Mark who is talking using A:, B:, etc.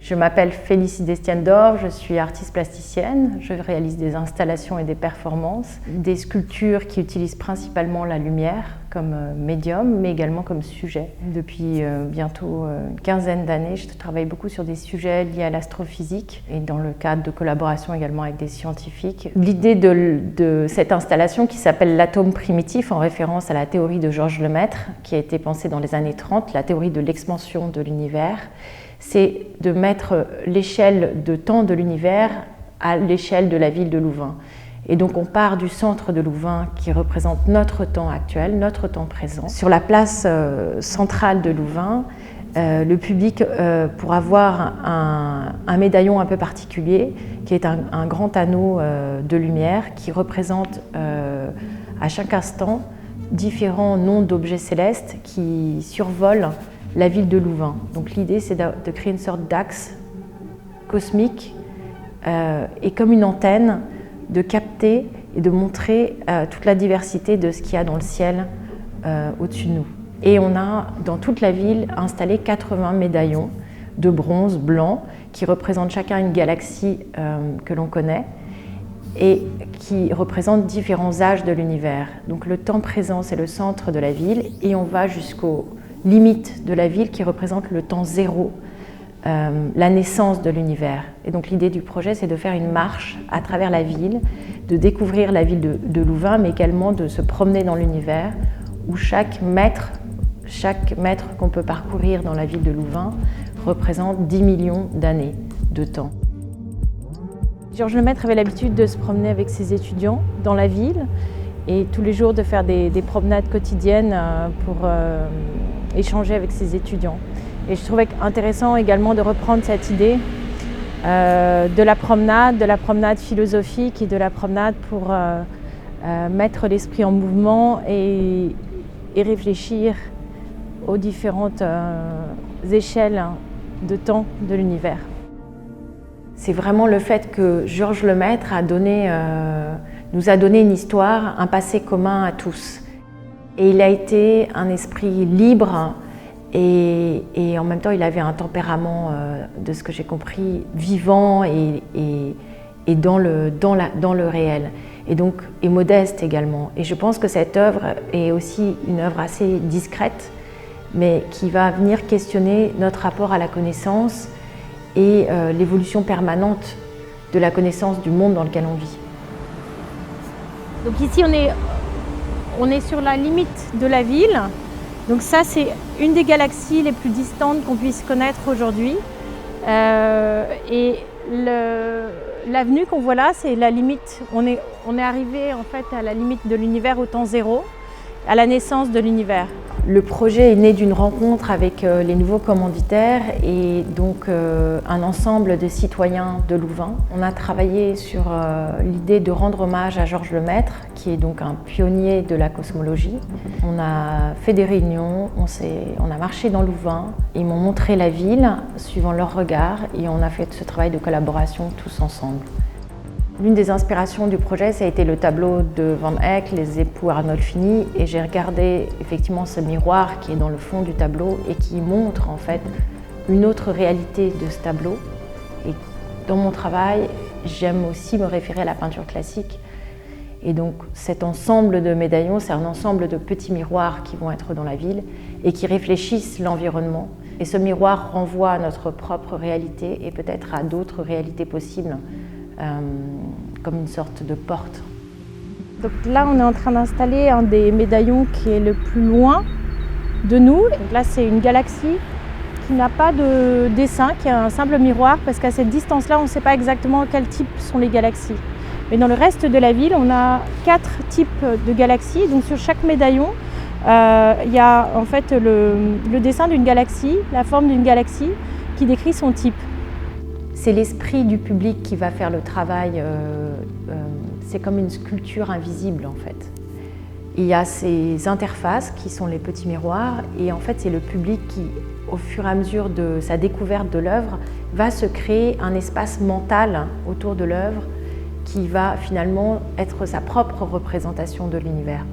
A: Je m'appelle Félicie Stiendorf, je suis artiste plasticienne. Je réalise des installations et des performances, des sculptures qui utilisent principalement la lumière comme médium, mais également comme sujet. Depuis bientôt une quinzaine d'années, je travaille beaucoup sur des sujets liés à l'astrophysique et dans le cadre de collaboration également avec des scientifiques. L'idée de cette installation qui s'appelle l'atome primitif, en référence à la théorie de Georges Lemaître, qui a été pensée dans les années 30, la théorie de l'expansion de l'univers, c'est de mettre l'échelle de temps de l'univers à l'échelle de la ville de Louvain. Et donc on part du centre de Louvain qui représente notre temps actuel, notre temps présent. Sur la place centrale de Louvain, le public pourra voir un médaillon un peu particulier qui est un grand anneau de lumière qui représente à chaque instant différents noms d'objets célestes qui survolent la ville de Louvain. Donc l'idée, c'est de créer une sorte d'axe cosmique et comme une antenne, de capter et de montrer toute la diversité de ce qu'il y a dans le ciel au-dessus de nous. Et on a dans toute la ville installé 80 médaillons de bronze blanc qui représentent chacun une galaxie que l'on connaît et qui représentent différents âges de l'univers. Donc le temps présent, c'est le centre de la ville et on va jusqu'aux limites de la ville qui représente le temps zéro, la naissance de l'univers. Et donc l'idée du projet, c'est de faire une marche à travers la ville, de découvrir la ville de Louvain, mais également de se promener dans l'univers, où chaque mètre qu'on peut parcourir dans la ville de Louvain représente 10 millions d'années de temps. Georges Lemaître avait l'habitude de se promener avec ses étudiants dans la ville et tous les jours de faire des promenades quotidiennes pour échanger avec ses étudiants. Et je trouvais intéressant également de reprendre cette idée de la promenade philosophique et de la promenade pour mettre l'esprit en mouvement et réfléchir aux différentes échelles de temps de l'univers. C'est vraiment le fait que Georges Lemaître nous a donné une histoire, un passé commun à tous. Et il a été un esprit libre et en même temps il avait un tempérament, de ce que j'ai compris, vivant et dans le réel. Et donc et modeste également. Et je pense que cette œuvre est aussi une œuvre assez discrète, mais qui va venir questionner notre rapport à la connaissance et l'évolution permanente de la connaissance du monde dans lequel on vit.
B: Donc ici on est sur la limite de la ville. Donc ça c'est une des galaxies les plus distantes qu'on puisse connaître aujourd'hui. Et l'avenue qu'on voit là, c'est la limite. On est arrivé en fait à la limite de l'univers au temps zéro, à la naissance de l'univers.
A: Le projet est né d'une rencontre avec les nouveaux commanditaires et donc un ensemble de citoyens de Louvain. On a travaillé sur l'idée de rendre hommage à Georges Lemaître, qui est donc un pionnier de la cosmologie. On a fait des réunions, on a marché dans Louvain, ils m'ont montré la ville suivant leur regard et on a fait ce travail de collaboration tous ensemble. L'une des inspirations du projet, ça a été le tableau de Van Eyck, Les époux Arnolfini, et j'ai regardé effectivement ce miroir qui est dans le fond du tableau et qui montre en fait une autre réalité de ce tableau. Et dans mon travail, j'aime aussi me référer à la peinture classique. Et donc cet ensemble de médaillons, c'est un ensemble de petits miroirs qui vont être dans la ville et qui réfléchissent l'environnement. Et ce miroir renvoie à notre propre réalité et peut-être à d'autres réalités possibles. Comme une sorte de porte.
B: Donc là, on est en train d'installer un des médaillons qui est le plus loin de nous. Donc là, c'est une galaxie qui n'a pas de dessin, qui est un simple miroir, parce qu'à cette distance-là, on ne sait pas exactement quel type sont les galaxies. Mais dans le reste de la ville, on a 4 types de galaxies. Donc sur chaque médaillon, il y a en fait le dessin d'une galaxie, la forme d'une galaxie qui décrit son type.
A: C'est l'esprit du public qui va faire le travail, c'est comme une sculpture invisible en fait. Il y a ces interfaces qui sont les petits miroirs et en fait c'est le public qui, au fur et à mesure de sa découverte de l'œuvre, va se créer un espace mental autour de l'œuvre qui va finalement être sa propre représentation de l'univers.